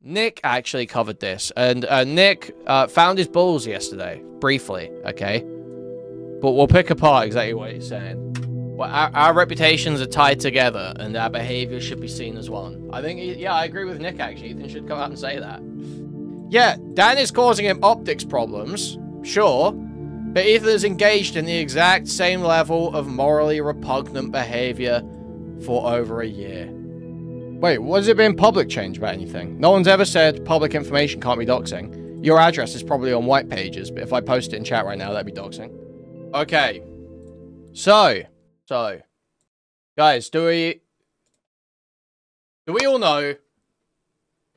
Nick actually covered this, and Nick found his balls yesterday, briefly, okay? But we'll pick apart exactly what he's saying. Well, our reputations are tied together, and our behavior should be seen as one. I think, yeah, I agree with Nick, actually. Ethan should come out and say that. Yeah, Dan is causing him optics problems, sure, but Ethan is engaged in the exact same level of morally repugnant behavior for over a year. Wait, what has it been public change about anything? No one's ever said public information can't be doxing. Your address is probably on white pages, but if I post it in chat right now, that'd be doxing. Okay. So, guys, do we all know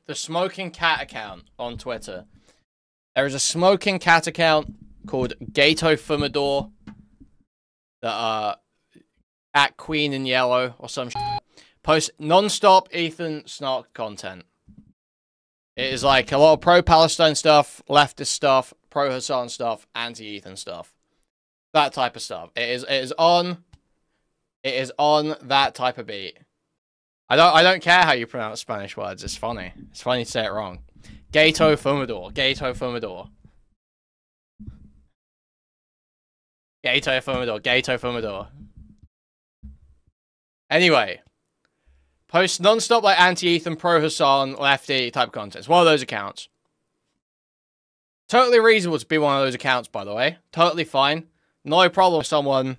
the Smoking Cat account on Twitter? There is a Smoking Cat account called Gato Fumador that at Queen in Yellow or some shit. Post non-stop Ethan Snark content. It is like a lot of pro-Palestine stuff, leftist stuff, pro-Hassan stuff, anti-Ethan stuff. That type of stuff. It is on that type of beat. I don't care how you pronounce Spanish words. It's funny. It's funny to say it wrong. Gato Fumador. Gato Fumador. Gato Fumador. Gato Fumador. Anyway. Post non-stop like anti-Ethan, pro-Hassan, lefty type content. It's one of those accounts. Totally reasonable to be one of those accounts, by the way. Totally fine. No problem with someone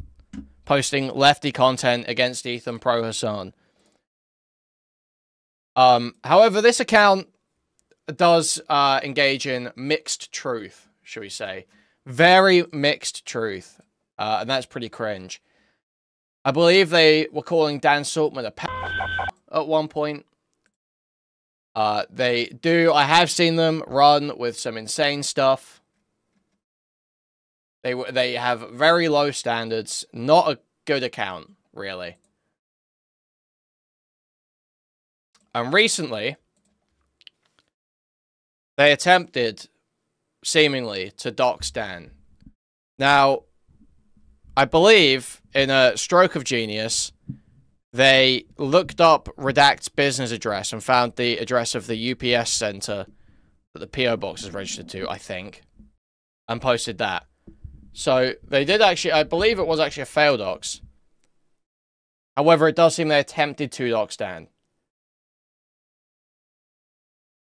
posting lefty content against Ethan, pro-Hassan. However, this account does engage in mixed truth, should we say. Very mixed truth. And that's pretty cringe. I believe they were calling Dan Saltman a at one point. I have seen them run with some insane stuff. They have very low standards. Not a good account, really. And recently, they attempted, seemingly, to dox Dan. Now, I believe, in a stroke of genius, they looked up Redact's business address and found the address of the UPS center that the PO box is registered to, I think, and posted that. So they did actually, I believe it was actually a fail dox. However, it does seem they attempted to dox Dan.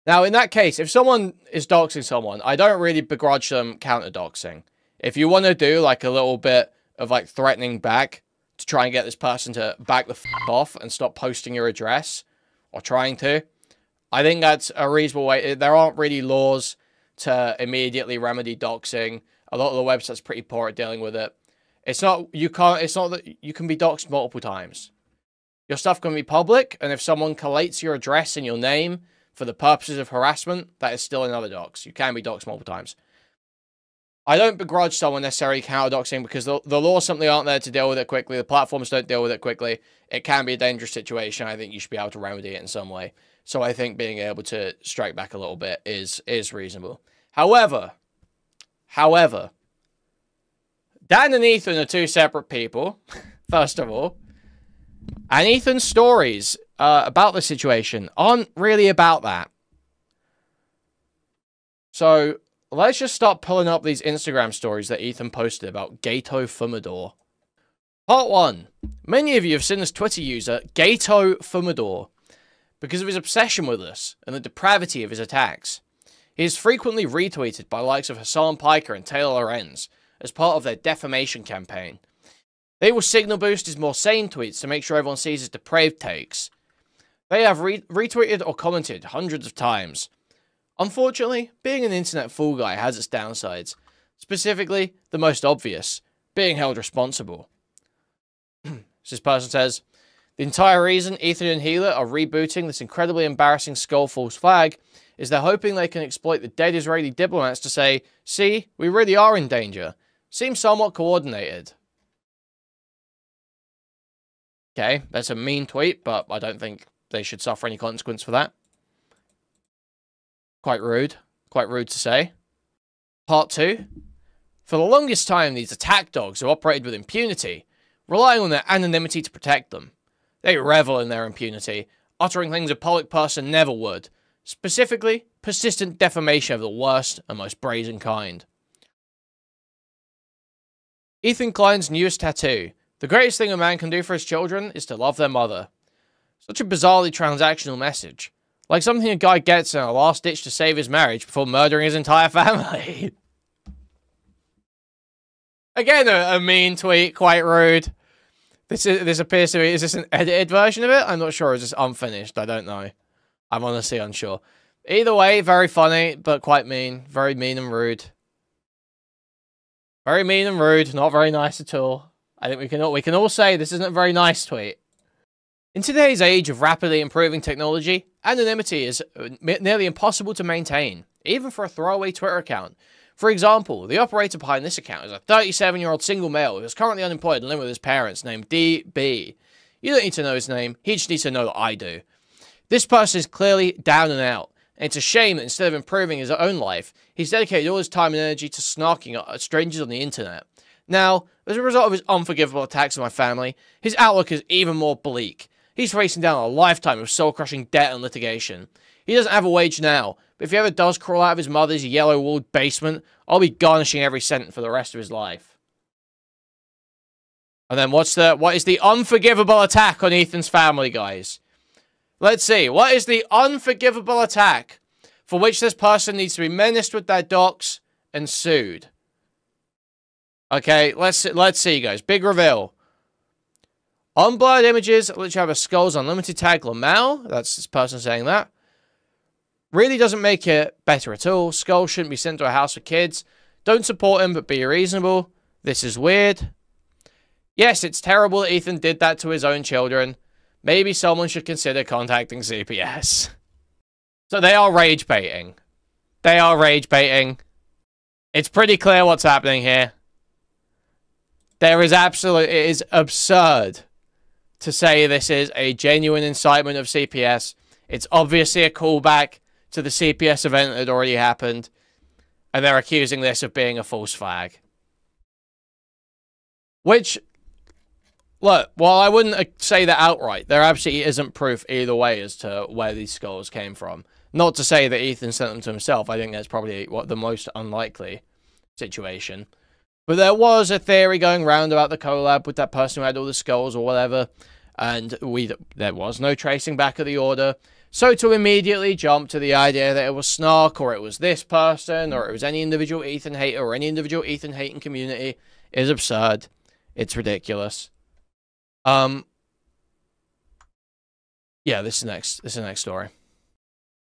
Now, in that case, if someone is doxing someone, I don't really begrudge them counter-doxing. If you want to do like a little bit of like threatening back, to try and get this person to back the f*** off and stop posting your address, or trying to, I think that's a reasonable way. There aren't really laws to immediately remedy doxing. A lot of the websites are pretty poor at dealing with it. It's not that you can be doxed multiple times. Your stuff can be public, and if someone collates your address and your name for the purposes of harassment, that is still another dox. You can be doxed multiple times. I don't begrudge someone necessarily counter-doxing because the laws simply aren't there to deal with it quickly. The platforms don't deal with it quickly. It can be a dangerous situation. I think you should be able to remedy it in some way. So I think being able to strike back a little bit is reasonable. However, Dan and Ethan are two separate people, first of all. And Ethan's stories about the situation aren't really about that. So let's just start pulling up these Instagram stories that Ethan posted about Gato Fumador. Part 1. Many of you have seen this Twitter user, Gato Fumador, because of his obsession with us and the depravity of his attacks. He is frequently retweeted by the likes of Hassan Piker and Taylor Lorenz as part of their defamation campaign. They will signal boost his more sane tweets to make sure everyone sees his depraved takes. They have retweeted or commented hundreds of times. Unfortunately, being an internet fool guy has its downsides. Specifically, the most obvious, being held responsible. This person says, the entire reason Ethan and Healer are rebooting this incredibly embarrassing Skull False flag is they're hoping they can exploit the dead Israeli diplomats to say, see, we really are in danger. Seems somewhat coordinated. Okay, that's a mean tweet, but I don't think they should suffer any consequence for that. Quite rude. Quite rude to say. Part 2. For the longest time, these attack dogs have operated with impunity, relying on their anonymity to protect them. They revel in their impunity, uttering things a public person never would, Specifically, persistent defamation of the worst and most brazen kind. Ethan Klein's newest tattoo. The greatest thing a man can do for his children is to love their mother. Such a bizarrely transactional message. Like something a guy gets in a last ditch to save his marriage before murdering his entire family. Again, a mean tweet, quite rude. This appears to be... Is this an edited version of it? I'm not sure. Is this unfinished? I don't know. I'm honestly unsure. Either way, very funny, but quite mean. Very mean and rude. Very mean and rude. Not very nice at all. I think we can all say this isn't a very nice tweet. In today's age of rapidly improving technology, anonymity is nearly impossible to maintain, even for a throwaway Twitter account. For example, the operator behind this account is a 37-year-old single male who is currently unemployed and living with his parents named DB. You don't need to know his name, he just needs to know that I do. This person is clearly down and out, and it's a shame that instead of improving his own life, he's dedicated all his time and energy to snarking at strangers on the internet. Now, as a result of his unforgivable attacks on my family, his outlook is even more bleak. He's facing down a lifetime of soul-crushing debt and litigation. He doesn't have a wage now, but if he ever does crawl out of his mother's yellow-walled basement, I'll be garnishing every cent for the rest of his life. And then what is the unforgivable attack on Ethan's family, guys? Let's see. What is the unforgivable attack for which this person needs to be menaced with their docs and sued? Okay, let's see, guys. Big reveal. Unblurred images, which have a Skulls Unlimited tag Lamau. That's this person saying that. Really doesn't make it better at all. Skulls shouldn't be sent to a house for kids. Don't support him, but be reasonable. This is weird. Yes, it's terrible that Ethan did that to his own children. Maybe someone should consider contacting CPS. So they are rage baiting. They are rage baiting. It's pretty clear what's happening here. It is absurd to say this is a genuine incitement of CPS. It's obviously a callback to the CPS event that had already happened. And they're accusing this of being a false flag. Which, look, while I wouldn't say that outright, there absolutely isn't proof either way as to where these skulls came from. Not to say that Ethan sent them to himself. I think that's probably the most unlikely situation. But there was a theory going round about the collab with that person who had all the skulls or whatever. And there was no tracing back of the order. So to immediately jump to the idea that it was Snark, or it was this person, or it was any individual Ethan hater, or any individual Ethan hating community, is absurd. It's ridiculous. Yeah, this is the next story.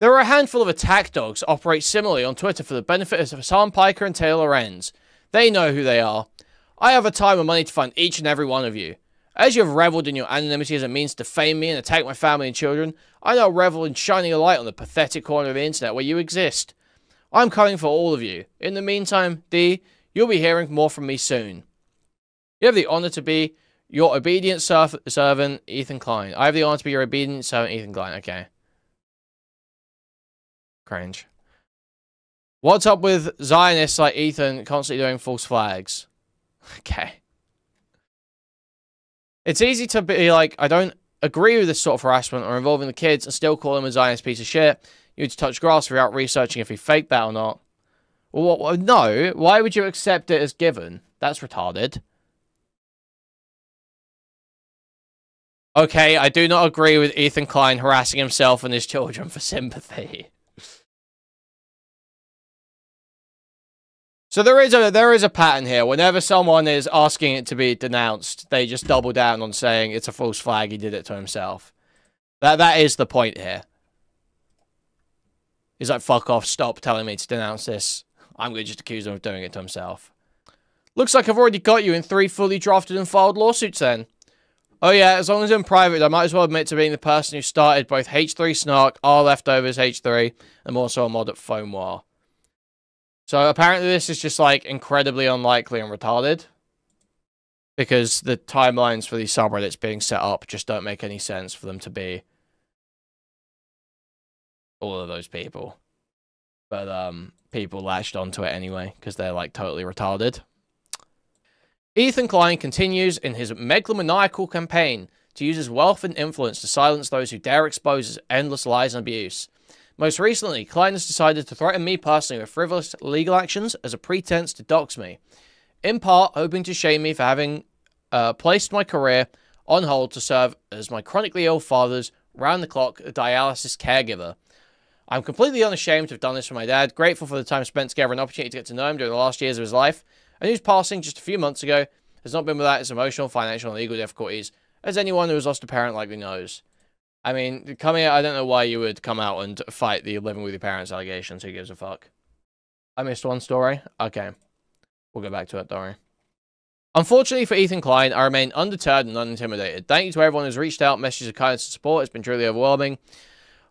There are a handful of attack dogs that operate similarly on Twitter for the benefit of Hassan Piker and Taylor Lorenz. They know who they are. I have a time and money to find each and every one of you. As you have reveled in your anonymity as a means to defame me and attack my family and children, I now revel in shining a light on the pathetic corner of the internet where you exist. I'm coming for all of you. In the meantime, D, you'll be hearing more from me soon. You have the honor to be your obedient servant, Ethan Klein. I have the honor to be your obedient servant, Ethan Klein. Okay. Cringe. What's up with Zionists like Ethan constantly doing false flags? Okay. It's easy to be like, I don't agree with this sort of harassment or involving the kids and still call him a Zionist piece of shit. You need to touch grass without researching if he faked that or not. Well, no. Why would you accept it as given? That's retarded. Okay, I do not agree with Ethan Klein harassing himself and his children for sympathy. So there is a pattern here. Whenever someone is asking it to be denounced, they just double down on saying it's a false flag, he did it to himself. That is the point here. He's like, fuck off, stop telling me to denounce this. I'm going to just accuse him of doing it to himself. Looks like I've already got you in 3 fully drafted and filed lawsuits then. Oh yeah, as long as I'm private, I might as well admit to being the person who started both H3 Snark, R Leftovers H3, and I'm also a mod at Foam War. So apparently this is just like incredibly unlikely and retarded. Because the timelines for these subreddits being set up just don't make any sense for them to be all of those people. But people latched onto it anyway, because they're like totally retarded. Ethan Klein continues in his megalomaniacal campaign to use his wealth and influence to silence those who dare expose his endless lies and abuse. Most recently, Klein has decided to threaten me personally with frivolous legal actions as a pretense to dox me, in part hoping to shame me for having placed my career on hold to serve as my chronically ill father's round-the-clock dialysis caregiver. I'm completely unashamed to have done this for my dad, grateful for the time spent together and opportunity to get to know him during the last years of his life, and whose passing just a few months ago has not been without its emotional, financial, and legal difficulties, as anyone who has lost a parent likely knows. I mean, I don't know why you would come out and fight the living with your parents allegations. Who gives a fuck? I missed one story? Okay. We'll go back to it, don't worry. Unfortunately for Ethan Klein, I remain undeterred and unintimidated. Thank you to everyone who's reached out, messages of kindness and support. It's been truly overwhelming.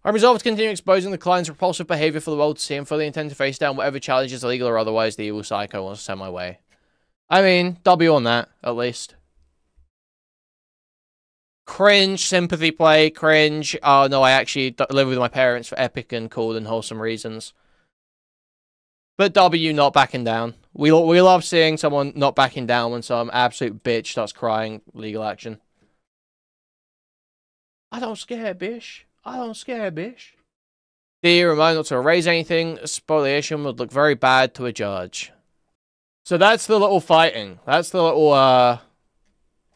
I'm resolved to continue exposing the Klein's repulsive behavior for the world to see and fully intend to face down whatever challenges, legal or otherwise, the evil psycho wants to send my way. I mean, W on that, at least. Cringe, sympathy play, cringe. Oh no, I actually live with my parents for epic and cool and wholesome reasons. But W, not backing down. We love seeing someone not backing down when some absolute bitch starts crying legal action. I don't scare, bish. I don't scare, bish. D, remind not to erase anything. Spoliation would look very bad to a judge. So that's the little fighting. That's the little,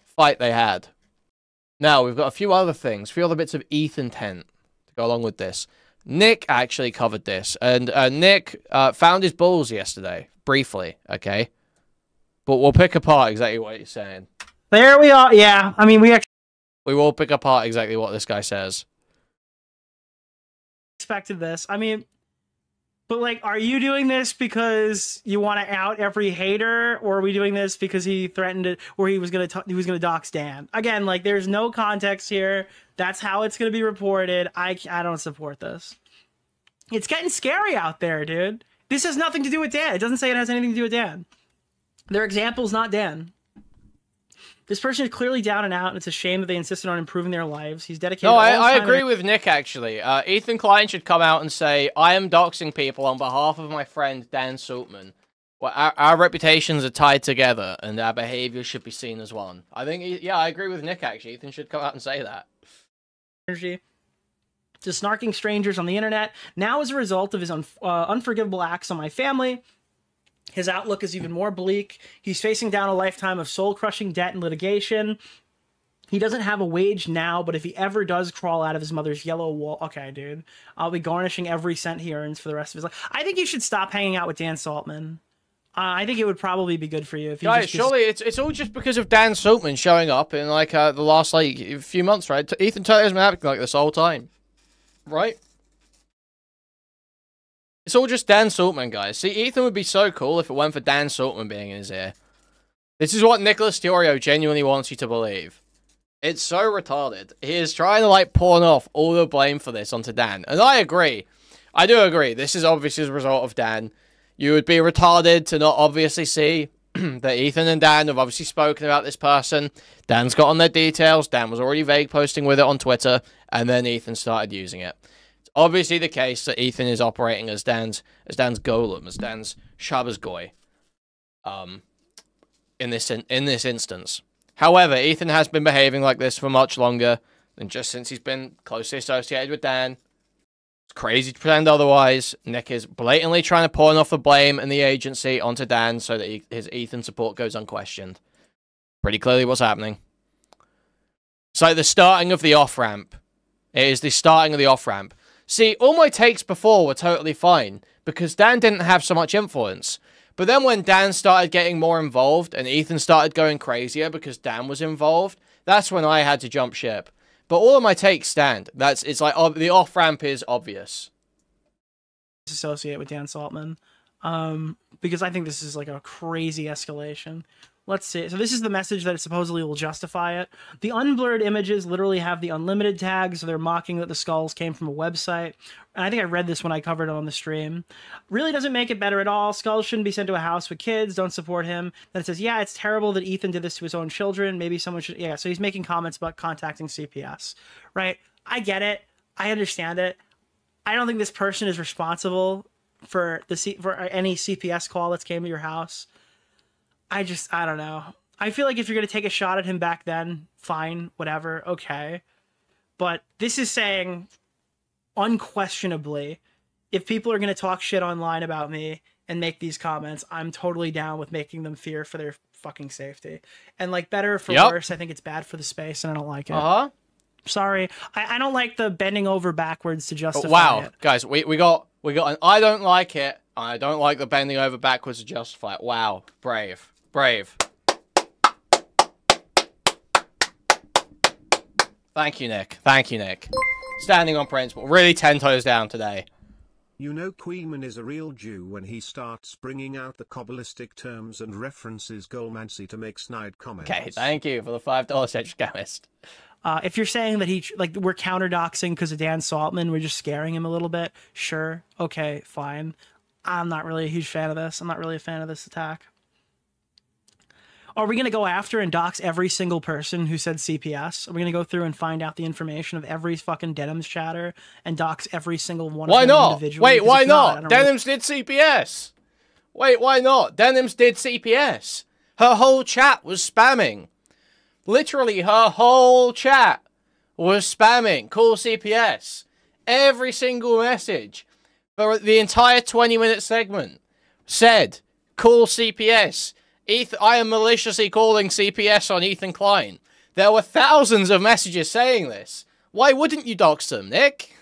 fight they had. Now, we've got a few other things, a few other bits of Ethan tent to go along with this. Nick actually covered this, and Nick found his balls yesterday, briefly, okay? But we'll pick apart exactly what he's saying. There we are, yeah. I mean, we will pick apart exactly what this guy says. Expected this. I mean, but like, are you doing this because you want to out every hater, or are we doing this because he threatened it, or he was gonna dox Dan? Again, like, there's no context here. That's how it's gonna be reported. I don't support this. It's getting scary out there, dude. This has nothing to do with Dan. It doesn't say it has anything to do with Dan. Their example's not Dan. This person is clearly down and out, and it's a shame that they insisted on improving their lives. He's dedicated. No, I agree with Nick, actually. Ethan Klein should come out and say, I am doxing people on behalf of my friend Dan Saltman. Well, our reputations are tied together, and our behavior should be seen as one. I think, yeah, I agree with Nick, actually. Ethan should come out and say that. Energy to snarking strangers on the internet. Now, as a result of his unforgivable acts on my family, his outlook is even more bleak. He's facing down a lifetime of soul-crushing debt and litigation. He doesn't have a wage now, but if he ever does crawl out of his mother's yellow wall... Okay, dude. I'll be garnishing every cent he earns for the rest of his life. I think you should stop hanging out with Dan Saltman. I think it would probably be good for you if you guys, surely it's all just because of Dan Saltman showing up in, like, the last, like, few months, right? Ethan totally has been acting like this the whole time. Right? It's all just Dan Saltman, guys. See, Ethan would be so cool if it weren't for Dan Saltman being in his ear. This is what Nicholas DeOrio genuinely wants you to believe. It's so retarded. He is trying to, like, pawn off all the blame for this onto Dan. And I agree. I do agree. This is obviously as a result of Dan. You would be retarded to not obviously see that Ethan and Dan have obviously spoken about this person. Dan's got on their details. Dan was already vague posting with it on Twitter. And then Ethan started using it. Obviously the case that Ethan is operating as Dan's golem, as Dan's Shabbos goy, in this instance. However, Ethan has been behaving like this for much longer than just since he's been closely associated with Dan. It's crazy to pretend otherwise. Nick is blatantly trying to pawn off the blame and the agency onto Dan so that his Ethan support goes unquestioned. Pretty clearly what's happening. It's like the starting of the off-ramp. It is the starting of the off-ramp. See, all my takes before were totally fine, because Dan didn't have so much influence. But then when Dan started getting more involved, and Ethan started going crazier because Dan was involved, that's when I had to jump ship. But all of my takes stand. It's like, the off-ramp is obvious. Associate with Dan Saltman. Because I think this is like a crazy escalation. Let's see. So this is the message that it supposedly will justify it. The unblurred images literally have the unlimited tag, so they're mocking that the skulls came from a website. And I think I read this when I covered it on the stream. Really doesn't make it better at all. Skulls shouldn't be sent to a house with kids. Don't support him. Then it says, yeah, it's terrible that Ethan did this to his own children. Maybe someone should... Yeah, so he's making comments about contacting CPS. Right? I get it. I understand it. I don't think this person is responsible for any CPS call that's came to your house. I don't know. I feel like if you're going to take a shot at him back then, fine, whatever, okay. But this is saying unquestionably, if people are going to talk shit online about me and make these comments, I'm totally down with making them fear for their fucking safety. And like, better for worse, I think it's bad for the space, and I don't like it. Sorry, I don't like the bending over backwards to justify it. Guys, we got an I don't like it. I don't like the bending over backwards to justify it. Wow, brave. Thank you, Nick. Thank you, Nick. Standing on principle. Really 10 toes down today. You know Kuihman is a real Jew when he starts bringing out the Kabbalistic terms and references Golmancy to make snide comments. Okay, thank you for the $5 Central Chemist. If you're saying that we're counter-doxing because of Dan Saltman, we're just scaring him a little bit, sure, okay, fine. I'm not really a huge fan of this. I'm not really a fan of this attack. Are we going to go after and dox every single person who said CPS? Are we going to go through and find out the information of every fucking Denims chatter and dox every single one of them individually? Wait, why not? Denims did CPS. Wait, why not? Denims did CPS. Her whole chat was spamming. Literally, her whole chat was spamming. Call CPS. Every single message for the entire 20-minute segment said, call CPS. I am maliciously calling CPS on Ethan Klein. There were thousands of messages saying this. Why wouldn't you dox them, Nick?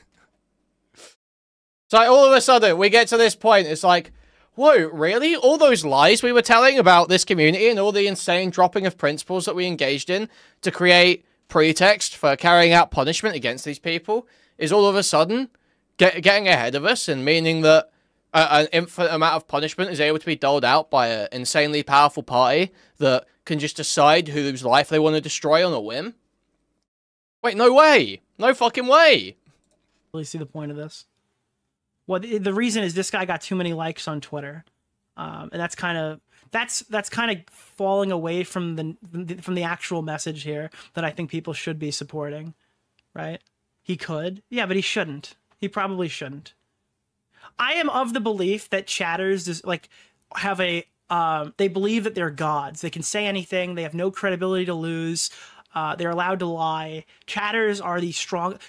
So all of a sudden, we get to this point, it's like, whoa, really? All those lies we were telling about this community and all the insane dropping of principles that we engaged in to create pretext for carrying out punishment against these people is all of a sudden getting ahead of us, and meaning that an infinite amount of punishment is able to be doled out by an insanely powerful party that can just decide whose life they want to destroy on a whim? Wait, no way! No fucking way! Really see the point of this? Well, the reason is this guy got too many likes on Twitter, and that's kind of falling away from the actual message here that I think people should be supporting, right? He could, yeah, but he shouldn't. He probably shouldn't. I am of the belief that chatters have a they believe that they're gods. They can say anything. They have no credibility to lose. They're allowed to lie. Chatters are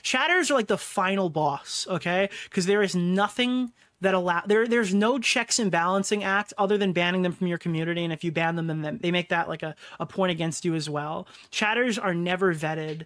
Chatters are like the final boss, okay? Because there is nothing that there's no checks and balancing act other than banning them from your community. And if you ban them, then they make that like a point against you as well. Chatters are never vetted.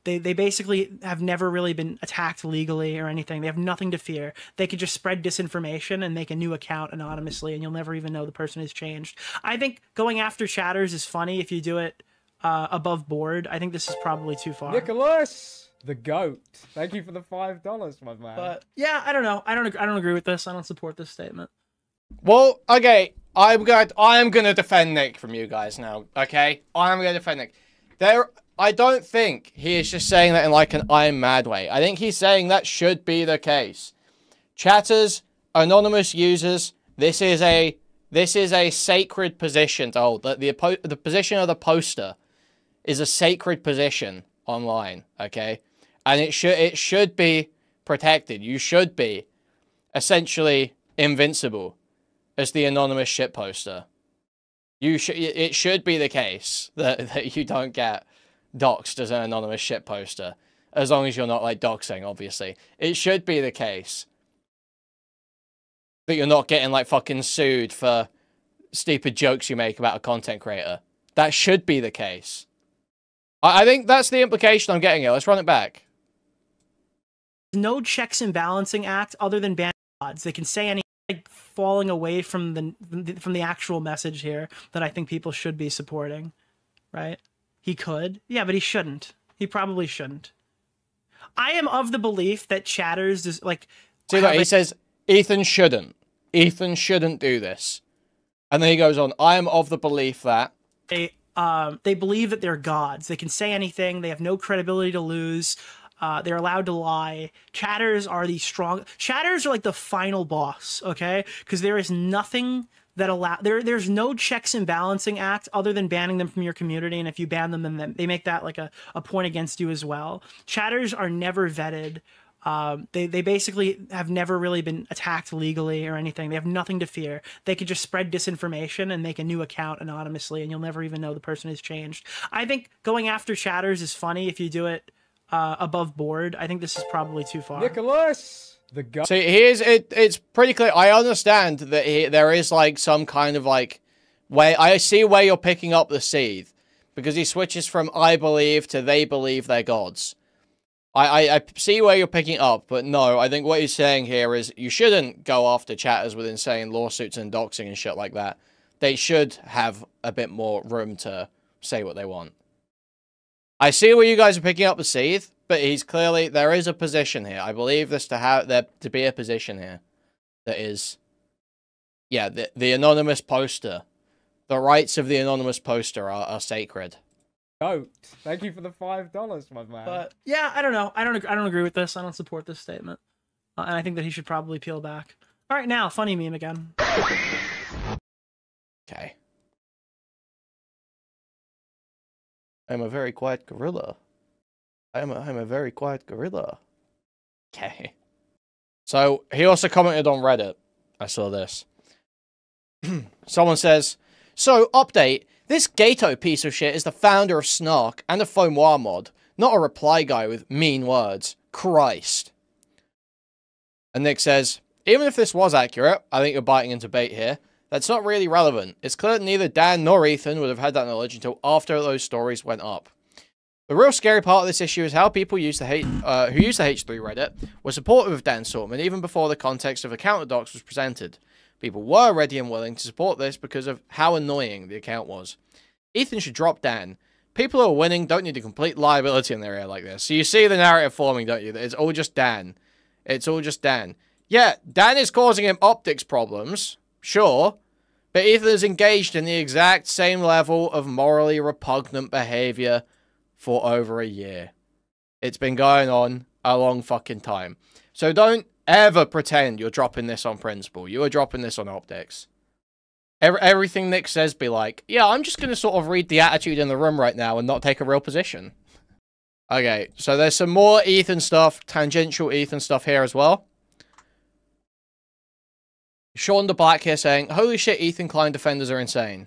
They basically have never really been attacked legally or anything. They have nothing to fear. They could just spread disinformation and make a new account anonymously, and you'll never even know the person has changed. I think going after chatters is funny if you do it above board. I think this is probably too far. Nicholas, the goat. Thank you for the $5, my man. But yeah, I don't know. I don't agree with this. I don't support this statement. Well, okay, I am gonna defend Nick from you guys now. Okay, I am gonna defend Nick. I don't think he is just saying that in like an I'm mad way. I think he's saying that should be the case. Chatters, anonymous users, this is a sacred position to hold. The position of the poster is a sacred position online, okay? And it should be protected. You should be essentially invincible as the anonymous shit poster. It should be the case that you don't get doxed as an anonymous shit poster, as long as you're not like doxing, obviously. It should be the case that you're not getting like fucking sued for stupid jokes you make about a content creator. That should be the case. I think that's the implication I'm getting here. Let's run it back. No checks and balancing act other than ban gods. They can say anything, like falling away from the actual message here that I think people should be supporting, right? He could, yeah, but he shouldn't. He probably shouldn't. I am of the belief that chatters is like. See, look, he says Ethan shouldn't. Ethan shouldn't do this, and then he goes on. I am of the belief that they believe that they're gods. They can say anything. They have no credibility to lose. They're allowed to lie. Chatters are Chatters are like the final boss, okay? Because there is nothing that there's no checks and balancing act other than banning them from your community, and if you ban them, then they make that like a point against you as well. Chatters are never vetted. They basically have never really been attacked legally or anything. They have nothing to fear. They could just spread disinformation and make a new account anonymously, and you'll never even know the person has changed. I think going after chatters is funny if you do it above board. I think this is probably too far. Nicholas, the goat. See, here's it. It's pretty clear. I understand that there is like some kind of like way. I see where you're picking up the seed because he switches from "I believe" to "they believe they're gods." I see where you're picking up, but no, I think what he's saying here is you shouldn't go after chatters with insane lawsuits and doxing and shit like that. They should have a bit more room to say what they want. I see where you guys are picking up the seed, but he's clearly, there is a position here. I believe this to have, there to be a position here that is, yeah, the anonymous poster. The rights of the anonymous poster are sacred. Goat. Thank you for the $5, my man. But yeah, I don't know. I don't agree with this. I don't support this statement, and I think that he should probably peel back. All right, now funny meme again. Okay. I'm a very quiet gorilla. I'm a very quiet gorilla. Okay. So he also commented on Reddit. I saw this. Someone says, so update. This Gato piece of shit is the founder of Snark and a Fomoir mod, not a reply guy with mean words. Christ. And Nick says, even if this was accurate, I think you're biting into bait here. That's not really relevant. It's clear that neither Dan nor Ethan would have had that knowledge until after those stories went up. The real scary part of this issue is how people who used the H3 Reddit were supportive of Dan Sortman even before the context of the counter-dox was presented. People were ready and willing to support this because of how annoying the account was. Ethan should drop Dan. People who are winning don't need a complete liability in their area like this. So you see the narrative forming, don't you? That it's all just Dan. It's all just Dan. Yeah, Dan is causing him optics problems. Sure. But Ethan is engaged in the exact same level of morally repugnant behavior for over a year. It's been going on a long fucking time. So don't ever pretend you're dropping this on principle. You are dropping this on optics. Everything Nick says be like, yeah, I'm just going to sort of read the attitude in the room right now and not take a real position. Okay, so there's some more Ethan stuff, tangential Ethan stuff here as well. Sean the Black here saying, holy shit, Ethan Klein defenders are insane.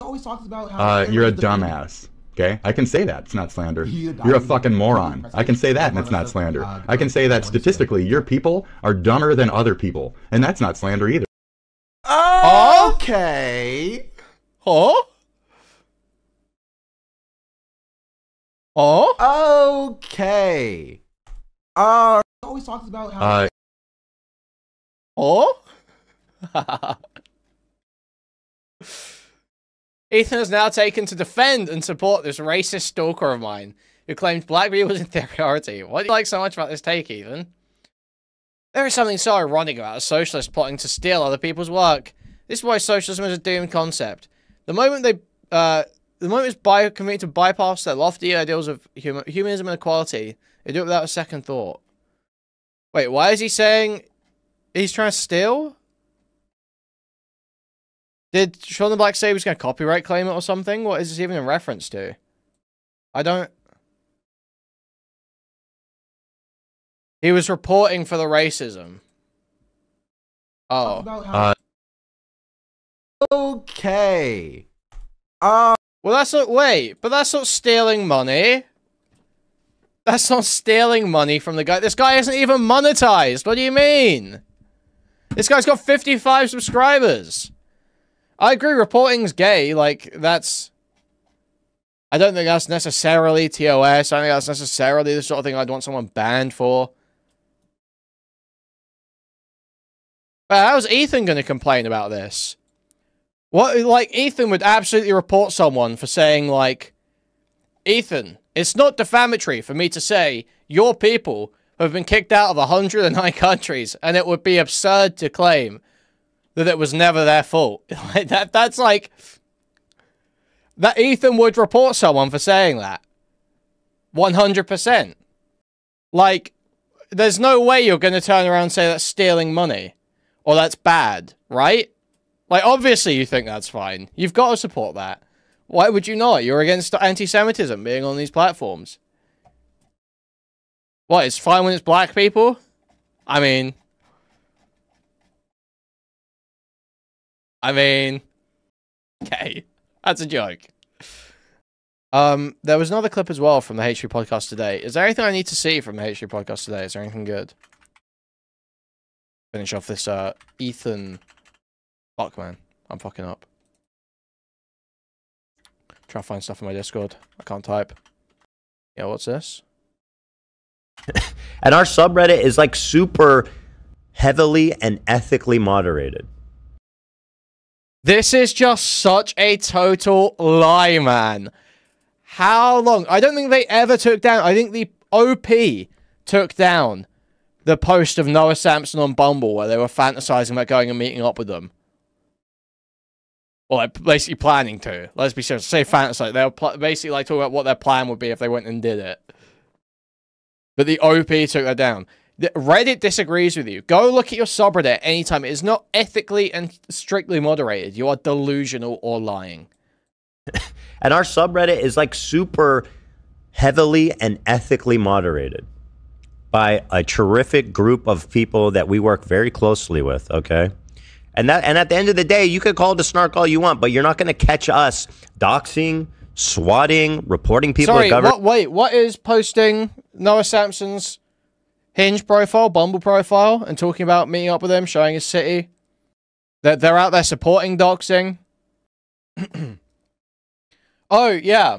Always talks about how you're a dumbass. Okay, I can say that. It's not slander. You're a fucking moron. I can say that, and it's not slander. I can say that statistically, your people are dumber than other people, and that's not slander either. Okay. Huh? Oh? Okay. Always talks about how. Oh? Ethan has now taken to defend and support this racist stalker of mine who claimed black people's inferiority. What do you like so much about this take, Ethan? There is something so ironic about a socialist plotting to steal other people's work. This is why socialism is a doomed concept. The moment it's convenient to bypass their lofty ideals of humanism and equality, they do it without a second thought. Wait, why is he saying he's trying to steal? Did Sean the Black say he was going to copyright claim it or something? What is this even in reference to? I don't... He was reporting for the racism. Oh. Okay. Well, that's not... Wait, but that's not stealing money. That's not stealing money from the guy. This guy isn't even monetized. What do you mean? This guy's got 55 subscribers. I agree, reporting's gay, like, that's... I don't think that's necessarily TOS, I don't think that's necessarily the sort of thing I'd want someone banned for. But how's Ethan gonna complain about this? What, like, Ethan would absolutely report someone for saying, like, Ethan, it's not defamatory for me to say your people have been kicked out of 109 countries, and it would be absurd to claim that it was never their fault. That's like... That Ethan would report someone for saying that. 100%. Like, there's no way you're going to turn around and say that's stealing money. Or that's bad, right? Like, obviously you think that's fine. You've got to support that. Why would you not? You're against anti-Semitism being on these platforms. What, it's fine when it's black people? I mean, okay, that's a joke. There was another clip as well from the H3 podcast today. Is there anything I need to see from the H3 podcast today? Is there anything good? Finish off this, Ethan... Fuck, man. I'm fucking up. Try to find stuff in my Discord. I can't type. Yeah, what's this? And our subreddit is like super heavily and ethically moderated. This is just such a total lie, man. How long? I don't think they ever took down... I think the OP took down the post of Noah Sampson on Bumble where they were fantasizing about going and meeting up with them. Well, like, basically planning to. Let's be serious. Say fantasize. They were basically like talking about what their plan would be if they went and did it. But the OP took that down. Reddit disagrees with you. Go look at your subreddit anytime. It is not ethically and strictly moderated. You are delusional or lying. And our subreddit is like super heavily and ethically moderated by a terrific group of people that we work very closely with, okay? And at the end of the day, you could call it a snark all you want, but you're not going to catch us doxing, swatting, reporting people. Sorry, what is posting Noah Sampson's Hinge profile, Bumble profile, and talking about meeting up with him, showing his city? They're out there supporting doxing. Oh, yeah.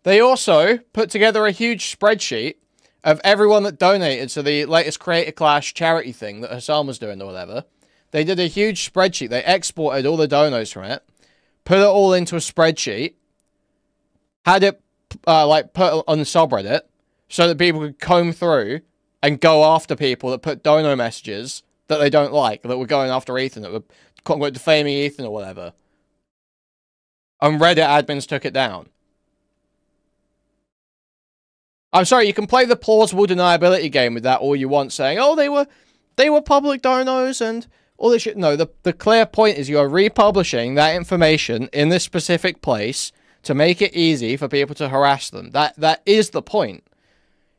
They also put together a huge spreadsheet of everyone that donated to the latest Creator Clash charity thing that Hassan was doing or whatever. They did a huge spreadsheet. They exported all the donos from it, put it all into a spreadsheet, had it, like, put on the subreddit so that people could comb through and go after people that put dono messages that they don't like, that were going after Ethan, that were, quote-unquote, defaming Ethan or whatever. And Reddit admins took it down. I'm sorry, you can play the plausible deniability game with that all you want, saying, oh, they were public donos and all this shit. No, the clear point is you are republishing that information in this specific place to make it easy for people to harass them. That is the point.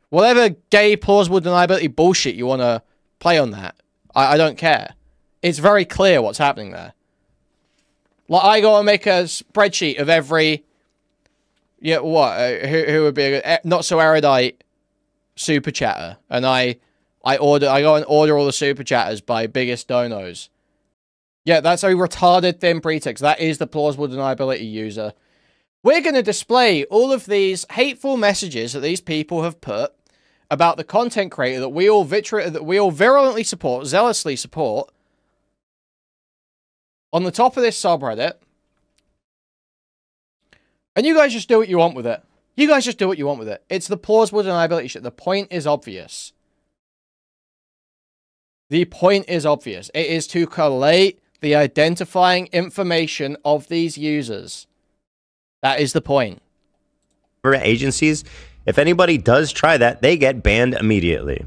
Whatever gay plausible deniability bullshit you want to play on that, I don't care. It's very clear what's happening there. Like, I go and make a spreadsheet of every... Yeah, what? Who would be a not so erudite super chatter? And I go and order all the super chatters by biggest donos. Yeah, that's a retarded thin pretext. That is the plausible deniability user. We're going to display all of these hateful messages that these people have put about the content creator that we all virulently support, zealously support, on the top of this subreddit. And you guys just do what you want with it. You guys just do what you want with it. It's the plausible deniability shit. The point is obvious. The point is obvious. It is to collate the identifying information of these users. That is the point. For agencies, if anybody does try that, they get banned immediately.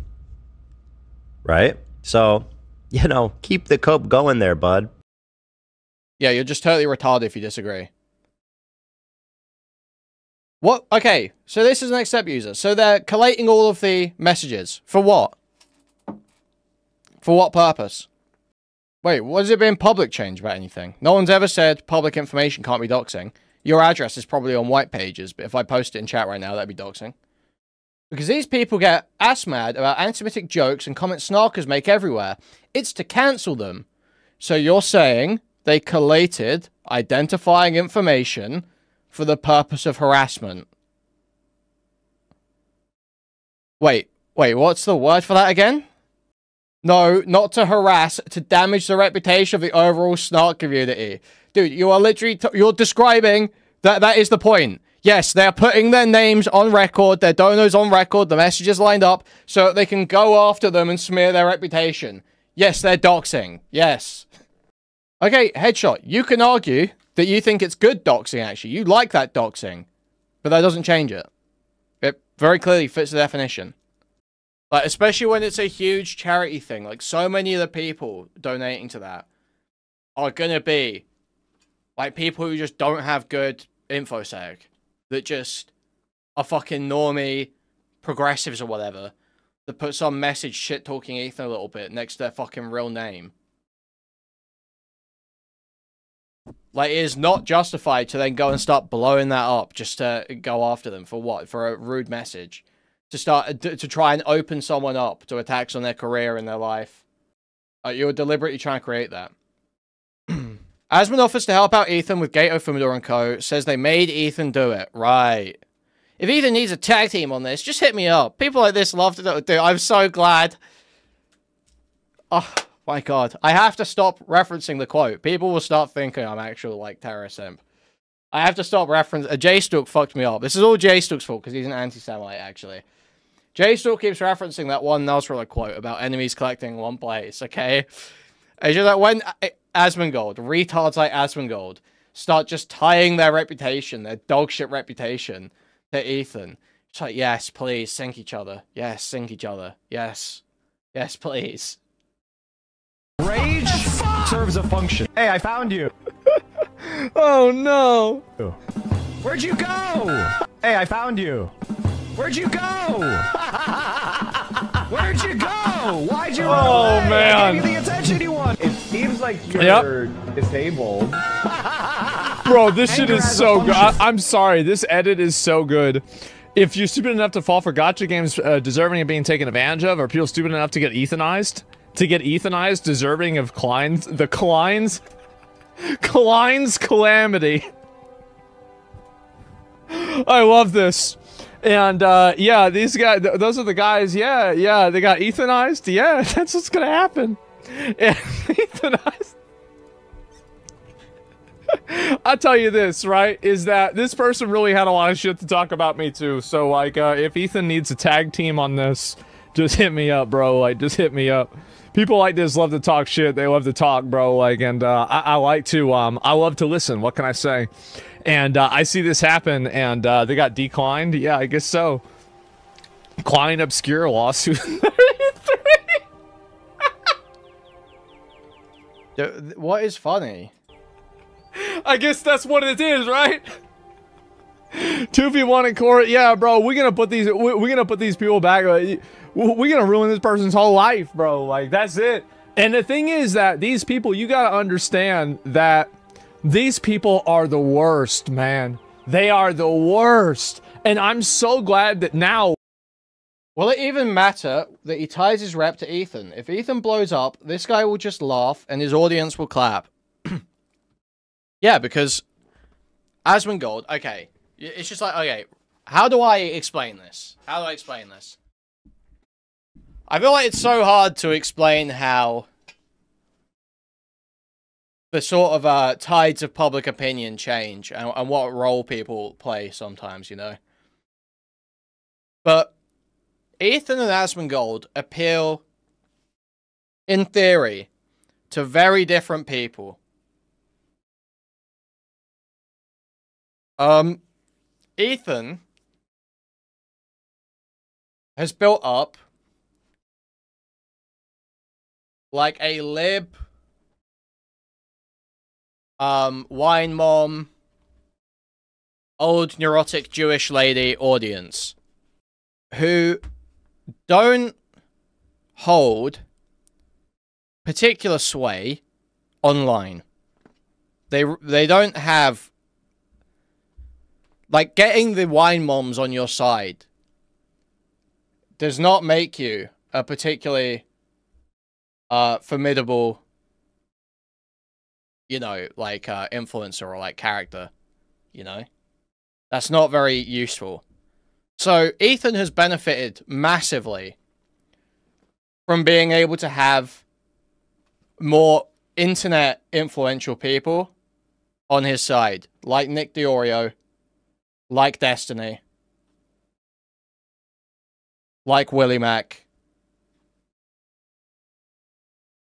Right? So, you know, keep the cope going there, bud. Yeah, you're just totally retarded if you disagree. What? Okay, so this is an accept user. So they're collating all of the messages. For what? For what purpose? Wait, was it being public change about anything? No one's ever said public information can't be doxing. Your address is probably on white pages, but if I post it in chat right now, that'd be doxing. Because these people get ass mad about anti-Semitic jokes and comment snarkers make everywhere. It's to cancel them. So you're saying they collated identifying information for the purpose of harassment. Wait, what's the word for that again? No, not to harass, to damage the reputation of the overall snark community. Dude, you are literally, you're describing that is the point. Yes, they're putting their names on record, their donos on record, the messages lined up, so that they can go after them and smear their reputation. Yes, they're doxing. Yes. Okay, Headshot, you can argue that you think it's good doxing, actually. You like that doxing. But that doesn't change it. It very clearly fits the definition. Like, especially when it's a huge charity thing. Like, so many of the people donating to that are gonna be, like, people who just don't have good infosec. That just are fucking normie progressives or whatever. That put some message shit-talking Ethan a little bit next to their fucking real name. Like, it is not justified to then go and start blowing that up just to go after them. For what? For a rude message. To try and open someone up to attacks on their career and their life. You're deliberately trying to create that. Asmund offers to help out Ethan with Gato, Fumidor, & Co. Says they made Ethan do it. Right. If Ethan needs a tag team on this, just hit me up. People like this love to do. I'm so glad. Oh, my God. I have to stop referencing the quote. People will start thinking I'm actually, like, terrorist simp. I have to stop referencing... J-Stook fucked me up. This is all J-Stook's fault, because he's an anti-Semite, actually. J-Stook keeps referencing that one Nasrallah quote about enemies collecting in one place, okay? It's just like when Asmongold, retards like Asmongold, start just tying their reputation, their dogshit reputation, to Ethan. It's like, yes, please, sink each other. Yes, sink each other. Yes. Yes, please. Rage serves a function. Hey, I found you. Oh no! Where'd you go? Hey, I found you. Where'd you go? Where'd you go? Why'd you run away? Oh man! I gave you the attention you want. It seems like you're disabled. Bro, this shit is so good. I'm sorry, this edit is so good. If you're stupid enough to fall for gotcha games deserving of being taken advantage of, are people stupid enough to get Ethanized? Deserving of Klein's calamity. I love this. And, yeah, these guys, those are the guys, yeah, they got Ethanized, yeah, that's what's gonna happen. And Ethanized. I'll tell you this, right, is that this person really had a lot of shit to talk about me, too, so, like, if Ethan needs a tag team on this, just hit me up, bro, like, just hit me up. People like this love to talk shit, they love to talk, bro, like, and, I like to, I love to listen, what can I say? And, I see this happen, and, they got declined, yeah, I guess so. Klein Obscure lawsuit 33. What is funny? I guess that's what it is, right? 2v1 in court, yeah, bro. We're gonna put these people back. We're gonna ruin this person's whole life, bro. Like, that's it. And the thing is that these people, you gotta understand that these people are the worst, man. They are the worst. And I'm so glad that now. Will it even matter that he ties his rep to Ethan? If Ethan blows up, this guy will just laugh and his audience will clap. Yeah, because Asmongold, okay, it's just like, okay, how do I explain this? How do I explain this? I feel like it's so hard to explain how the sort of tides of public opinion change and what role people play sometimes, you know? But Ethan and Asmongold appeal, in theory, to very different people. Ethan has built up like a lib, wine mom, old neurotic Jewish lady audience who don't hold particular sway online. They don't have, like, getting the wine moms on your side does not make you a particularly formidable, you know, like, influencer or, like, character, you know? That's not very useful. So, Ethan has benefited massively from being able to have more internet influential people on his side, like Nick DeOrio, like Destiny, like Willie Mac,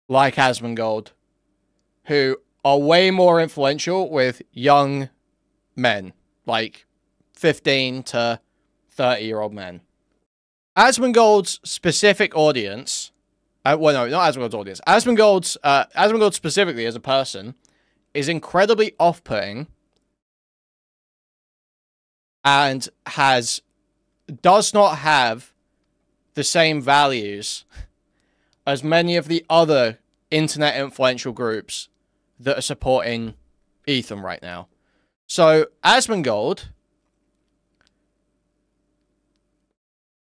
like Asmongold, who are way more influential with young men, like 15 to 30-year-old men. Asmongold's specific audience, well, no, not Asmongold's audience. Asmongold specifically as a person is incredibly off-putting and does not have the same values as many of the other internet influential groups that are supporting Ethan right now. So Asmongold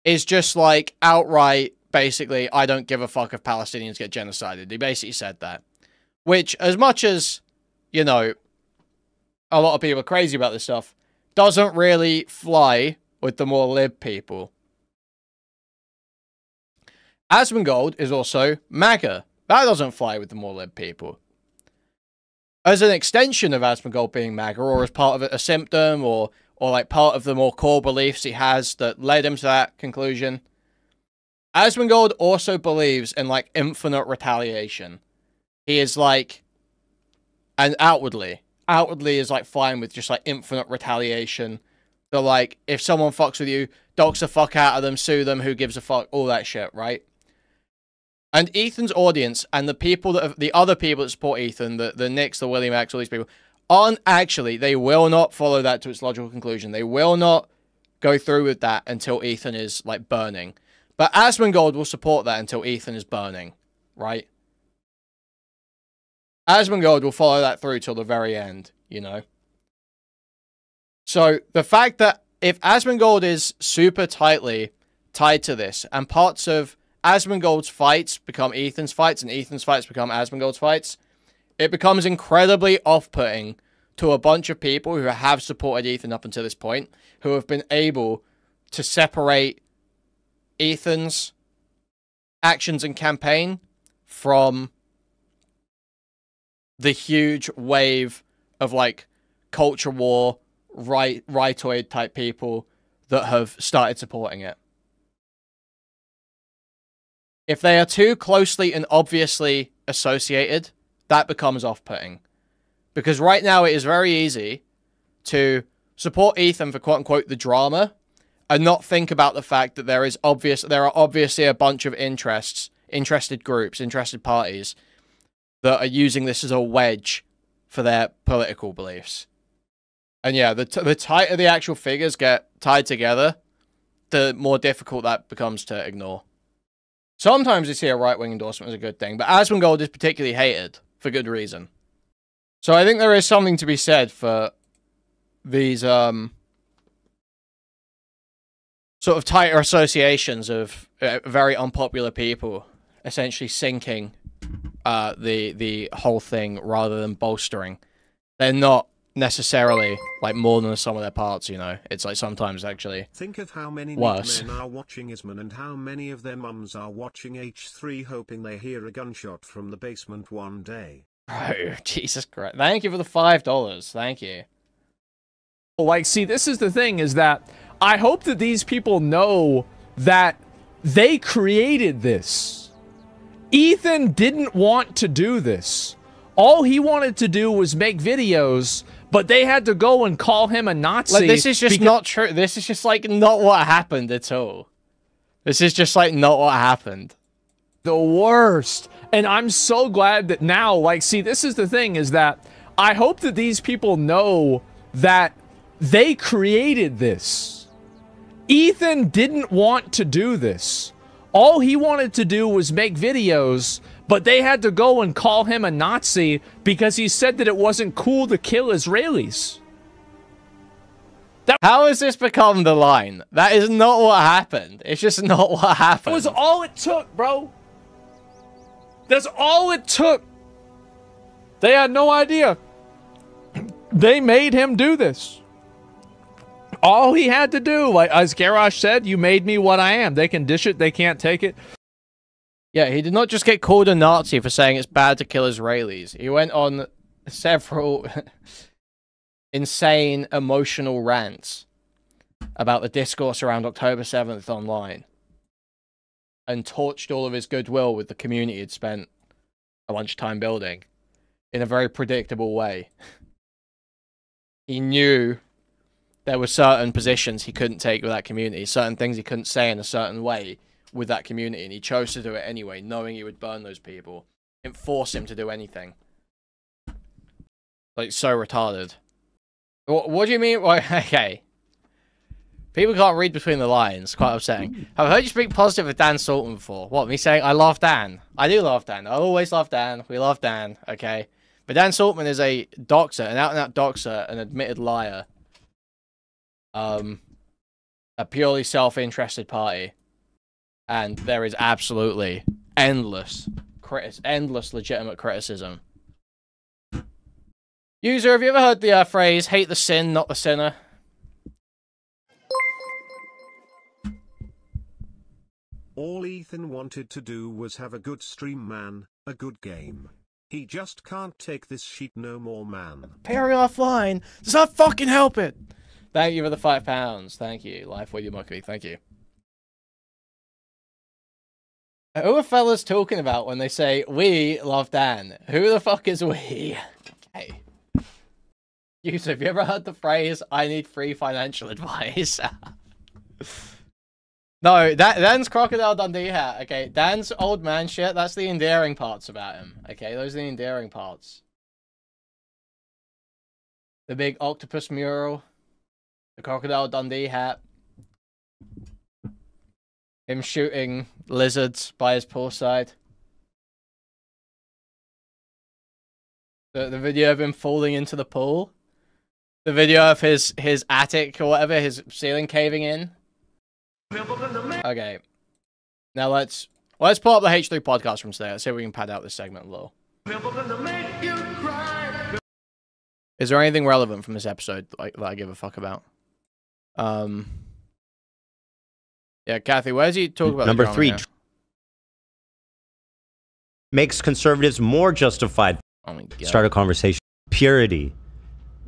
is just like outright, basically, I don't give a fuck if Palestinians get genocided. He basically said that. Which, as much as, you know, a lot of people are crazy about this stuff, doesn't really fly with the more lib people. Asmongold is also MAGA. That doesn't fly with the more lib people. As an extension of Asmongold being MAGA, or as part of a symptom, or like part of the more core beliefs he has that led him to that conclusion, Asmongold also believes in, like, infinite retaliation. He is, like, and outwardly is, like, fine with just, like, infinite retaliation. So, like, if someone fucks with you, dox the fuck out of them, sue them, who gives a fuck, all that shit, right? And Ethan's audience and the people that the other people that support Ethan, the Nicks, the Willie Max, all these people, aren't actually, they will not follow that to its logical conclusion. They will not go through with that until Ethan is, like, burning. But Asmongold will support that until Ethan is burning, right? Asmongold will follow that through till the very end, you know? So, the fact that if Asmongold is super tightly tied to this, and parts of Asmongold's fights become Ethan's fights, and Ethan's fights become Asmongold's fights, it becomes incredibly off-putting to a bunch of people who have supported Ethan up until this point, who have been able to separate Ethan's actions and campaign from the huge wave of, like, culture war, rightoid type people that have started supporting it. If they are too closely and obviously associated, that becomes off-putting. Because right now it is very easy to support Ethan for quote-unquote the drama and not think about the fact that there are obviously a bunch of interested groups, interested parties that are using this as a wedge for their political beliefs. And yeah, the tighter the actual figures get tied together, the more difficult that becomes to ignore. Sometimes you see a right-wing endorsement as a good thing, but Asmongold is particularly hated for good reason. So I think there is something to be said for these sort of tighter associations of very unpopular people essentially sinking the whole thing rather than bolstering. They're not necessarily, like, more than the sum of their parts, you know? It's, like, sometimes actually think of how many worse. men are watching Isman and how many of their mums are watching H3 hoping they hear a gunshot from the basement one day. Bro, Jesus Christ. Thank you for the $5. Thank you. Like, see, this is the thing, is that I hope that these people know that they created this. Ethan didn't want to do this. All he wanted to do was make videos, but they had to go and call him a Nazi. Like, this is just not true. This is just, like, not what happened at all. This is just, like, not what happened. The worst. And I'm so glad that now, like, see, this is the thing, is that I hope that these people know that they created this. Ethan didn't want to do this. All he wanted to do was make videos, but they had to go and call him a Nazi because he said that it wasn't cool to kill Israelis. How has this become the line? That is not what happened. It's just not what happened. That was all it took, bro. That's all it took. They had no idea. They made him do this. All he had to do, like as Garrosh said, you made me what I am. They can dish it, they can't take it. Yeah, he did not just get called a Nazi for saying it's bad to kill Israelis. He went on several insane emotional rants about the discourse around October 7th online and torched all of his goodwill with the community he'd spent a bunch of time building in a very predictable way. He knew there were certain positions he couldn't take with that community, certain things he couldn't say in a certain way with that community, and he chose to do it anyway, knowing he would burn those people. It didn't force him to do anything. Like, so retarded. What do you mean? Well, okay. People can't read between the lines. Quite upsetting. I've heard you speak positive of Dan Salton before. What, me saying I love Dan? I do love Dan. I always love Dan. We love Dan, okay? But Dan Saltman is a doxer, an out-and-out doxer, an admitted liar. A purely self-interested party. And there is absolutely endless legitimate criticism. User, have you ever heard the phrase, hate the sin, not the sinner? All Ethan wanted to do was have a good stream, man, a good game. He just can't take this shit no more, man. Pairing offline does not fucking help it. Thank you for the £5. Thank you. Life with you, Mucky. Thank you. Who are fellas talking about when they say, we love Dan? Who the fuck is we? Okay. Yusuf, have you ever heard the phrase, I need free financial advice? No, Dan's Crocodile Dundee hat, okay? Dan's old man shit, that's the endearing parts about him, okay? Those are the endearing parts. The big octopus mural. The Crocodile Dundee hat. Him shooting lizards by his poolside. The video of him falling into the pool. The video of his attic or whatever, his ceiling caving in. Okay. Now let's pull up the H3 podcast from today. Let's see if we can pad out this segment a little. Is there anything relevant from this episode that I give a fuck about? Yeah, Kathy, where does he talk about Number 3 now? Makes conservatives more justified. Oh my God. Start a conversation. Purity.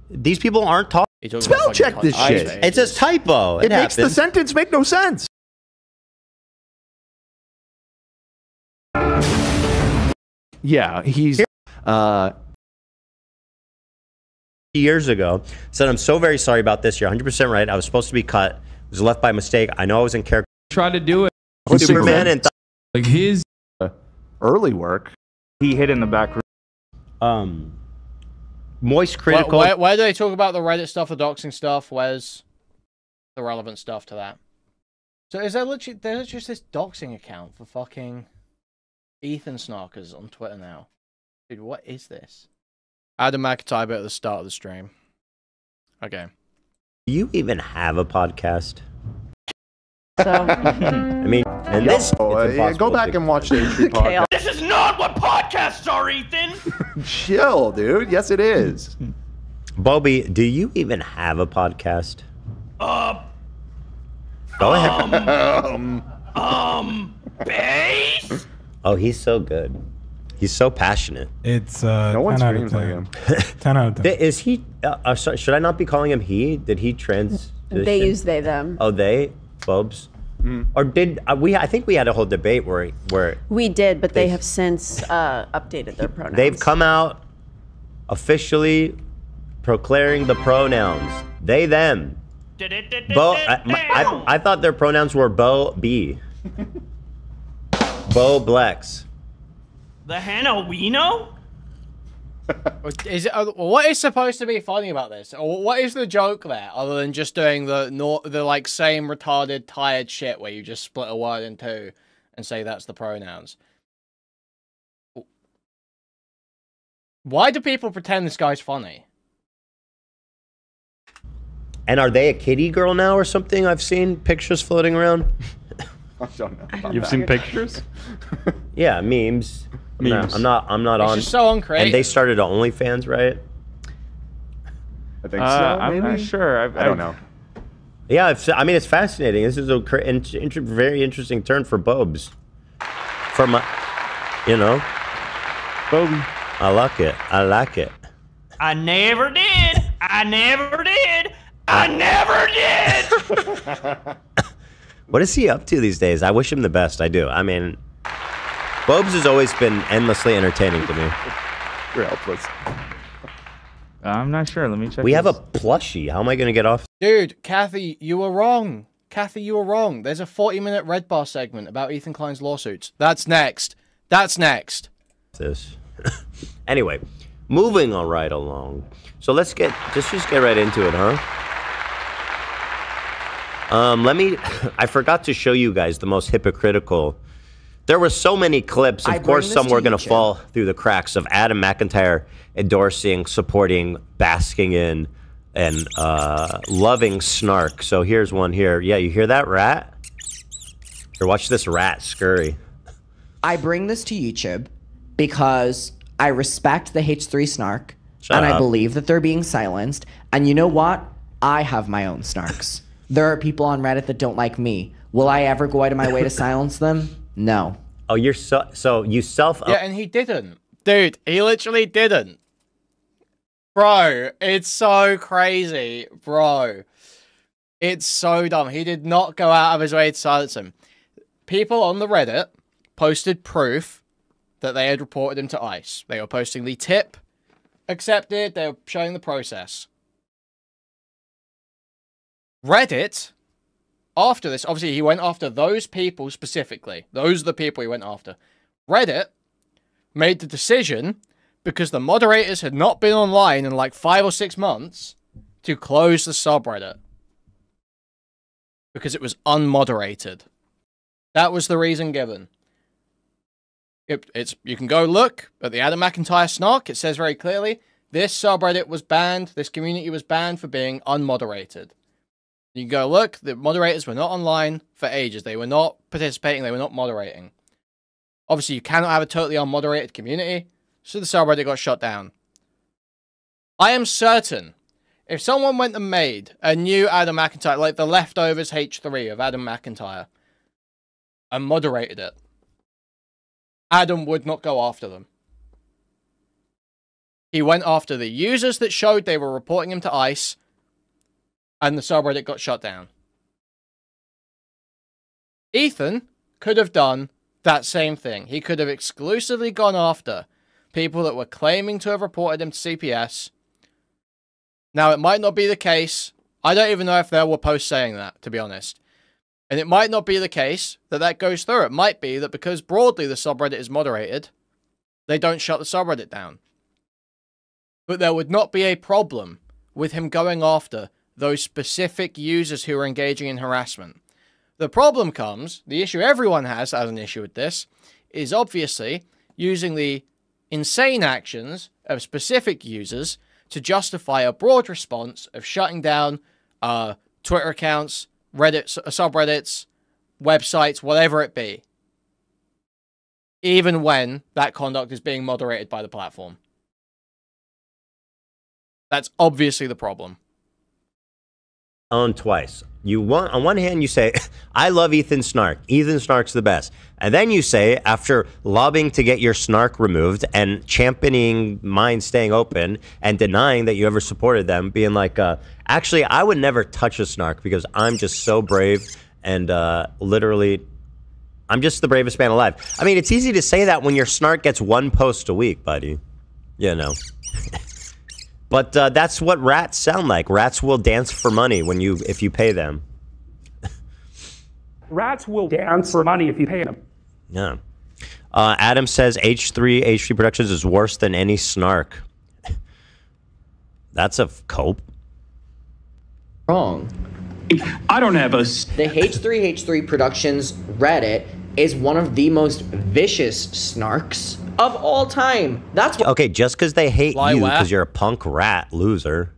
These people aren't talking. Spell check this shit. It's a typo. It makes the sentence make no sense. Yeah, he's years ago said, I'm so very sorry about this. You're 100% right. I was supposed to be cut. It was left by mistake. I know I was in character. Try to do it. Superman and like his early work. He hid in the back room. Moist critical. Where do they talk about the Reddit stuff, the doxing stuff? Where's the relevant stuff to that? So is there literally, there's just this doxing account for fucking Ethan Snarkers on Twitter now? Dude, what is this? Adam McIntyre bit at the start of the stream. Okay. Do you even have a podcast? So, I mean, and this go back and watch the H3 podcast. This is not what podcasts are, Ethan. Chill, dude. Yes, it is. Bobby, do you even have a podcast? Go ahead. Base? Oh, he's so good. He's so passionate. It's no one 10 out of screams 10. like him. 10 out of 10. Is he? Sorry, should I not be calling him he? Did he transition? They use they them. Oh, they, Bobs. Or did we? I think we had a whole debate where we did, but they have since updated their pronouns. They've come out officially proclaiming the pronouns they them. Bo, I thought their pronouns were Bo B. Bo Blex. The Hannah-Wino? Is it, what is supposed to be funny about this? Or what is the joke there, other than just doing the like same retarded, tired shit where you just split a word in two and say that's the pronouns? Why do people pretend this guy's funny? And are they a kitty girl now or something? I've seen pictures floating around. I don't know. You've seen pictures? Yeah, memes. Memes. I'm not on. It's just so uncreative. And they started OnlyFans, right? I think so. I'm not sure. I don't know. Yeah, I mean, it's fascinating. This is a very interesting turn for Bobs. For my, you know. Bobby. I like it. I like it. I never did. I never did. I never did. What is he up to these days? I wish him the best. I do. I mean, Bobs has always been endlessly entertaining to me. You're helpless. I'm not sure. Let me check. We have a plushie. How am I going to get off? Dude, Kathy, you were wrong. Kathy, you were wrong. There's a 40-minute Red Bar segment about Ethan Klein's lawsuits. That's next. That's next. This. Anyway, moving on right along. So let's just get right into it, huh? I forgot to show you guys the most hypocritical There were so many clips. Of course, some were going to fall through the cracks of Adam McIntyre endorsing, supporting, basking in, and loving snark. So here's one here. Yeah, you hear that, rat? Here, watch this rat scurry. I bring this to YouTube because I respect the H3 snark, Shut and up. I believe that they're being silenced. And you know what? I have my own snarks. There are people on Reddit that don't like me. Will I ever go out of my way to silence them? No. Oh, you're so you self. Yeah, and he didn't. Dude, he literally didn't. Bro, it's so crazy. Bro. It's so dumb. He did not go out of his way to silence him. People on the Reddit posted proof that they had reported him to ICE. They were posting the tip, accepted, they were showing the process. Reddit, after this, obviously he went after those people specifically. Those are the people he went after. Reddit made the decision, because the moderators had not been online in like 5 or 6 months, to close the subreddit. Because it was unmoderated. That was the reason given. You can go look at the Adam McIntyre snark. It says very clearly, this subreddit was banned, this community was banned for being unmoderated. You can go look, the moderators were not online for ages. They were not participating, they were not moderating. Obviously, you cannot have a totally unmoderated community, so the subreddit got shut down. I am certain, if someone went and made a new Adam McIntyre, like the leftovers H3 of Adam McIntyre, and moderated it, Adam would not go after them. He went after the users that showed they were reporting him to ICE, and the subreddit got shut down. Ethan could have done that same thing. He could have exclusively gone after people that were claiming to have reported him to CPS. Now, it might not be the case. I don't even know if there were posts saying that, to be honest. And it might not be the case that that goes through. It might be that because broadly the subreddit is moderated, they don't shut the subreddit down. But there would not be a problem with him going after those specific users who are engaging in harassment. The problem comes, the issue everyone has as an issue with this, is obviously using the insane actions of specific users to justify a broad response of shutting down Twitter accounts, Reddit, subreddits, websites, whatever it be. Even when that conduct is being moderated by the platform. That's obviously the problem. On twice. On one hand, you say, I love Ethan Snark. Ethan Snark's the best. And then you say, after lobbying to get your snark removed and championing mine staying open and denying that you ever supported them, being like, actually, I would never touch a snark because I'm just so brave and literally, I'm just the bravest man alive. I mean, it's easy to say that when your snark gets 1 post a week, buddy. You know. But that's what rats sound like. Rats will dance for money if you pay them. Rats will dance for money if you pay them. Yeah. Adam says H3 Productions is worse than any snark. That's a cope. Wrong. I don't have a... The H3 Productions Reddit is one of the most vicious snarks of all time. That's what... Okay, just because they hate you because you're a punk rat loser,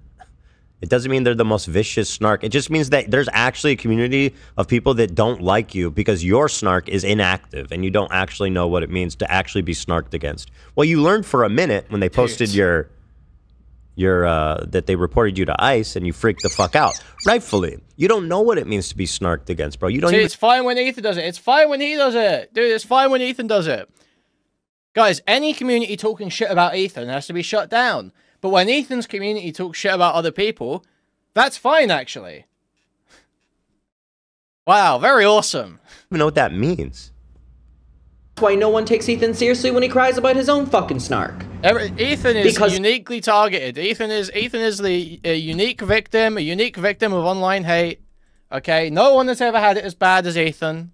it doesn't mean they're the most vicious snark. It just means that there's actually a community of people that don't like you because your snark is inactive and you don't actually know what it means to actually be snarked against. Well, you learned for a minute when they posted your that they reported you to ICE and you freaked the fuck out. Rightfully. You don't know what it means to be snarked against, bro. You don't. See, it's fine when Ethan does it. It's fine when he does it. Dude, it's fine when Ethan does it. Guys, any community talking shit about Ethan has to be shut down. But when Ethan's community talks shit about other people, that's fine, actually. Wow, very awesome. I don't even know what that means. That's why no one takes Ethan seriously when he cries about his own fucking snark. Ethan is uniquely targeted. Ethan is the unique victim of online hate. Okay, no one has ever had it as bad as Ethan.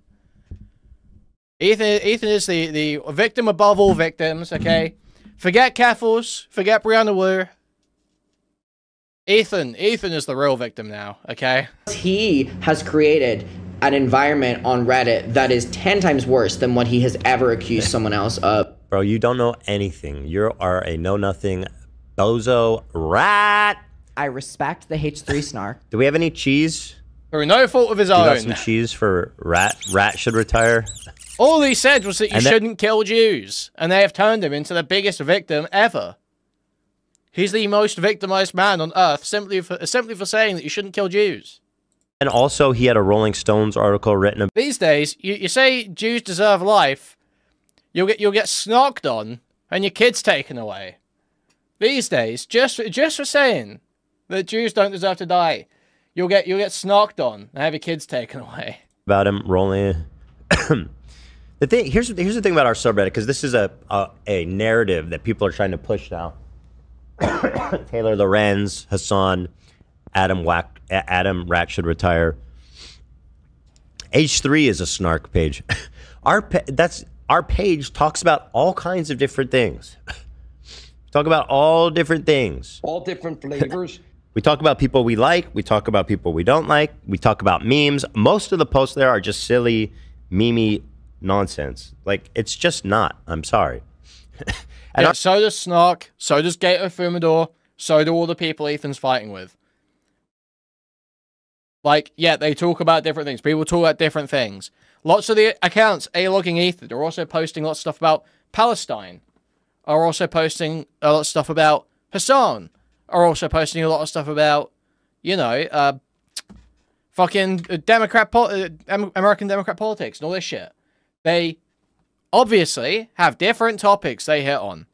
Ethan is the victim above all victims. Okay, forget Keffels, forget Brianna Wu. Ethan is the real victim now. Okay, he has created an environment on Reddit that is 10 times worse than what he has ever accused someone else of. Bro, you don't know anything. You are a know-nothing bozo rat. I respect the H3 snark. Do we have any cheese? Through no fault of his You own. got some cheese for rat? Rat should retire. All he said was that you shouldn't kill Jews, and they have turned him into the biggest victim ever. He's the most victimized man on earth simply for saying that you shouldn't kill Jews. And also, he had a Rolling Stones article written about... These days, you say Jews deserve life, you'll get snocked on, and your kids taken away. These days, just for saying that Jews don't deserve to die, you'll get snocked on and have your kids taken away. About him rolling... Here's the thing about our subreddit, because this is a narrative that people are trying to push now. Taylor Lorenz, Hassan, Adam Rat should retire. H3 is a snark page. Our page talks about all kinds of different things. Talk about all different things. All different flavors. We talk about people we like. We talk about people we don't like. We talk about memes. Most of the posts there are just silly, memey nonsense. Like, it's just not. I'm sorry. And yeah, so does Snark, so does Gato Fumador, so do all the people Ethan's fighting with. Like, yeah, they talk about different things. People talk about different things. Lots of the accounts A-logging Ethan are also posting lots of stuff about Palestine. Are also posting a lot of stuff about Hassan. Are also posting a lot of stuff about, you know, fucking American Democrat politics and all this shit. They obviously have different topics they hit on.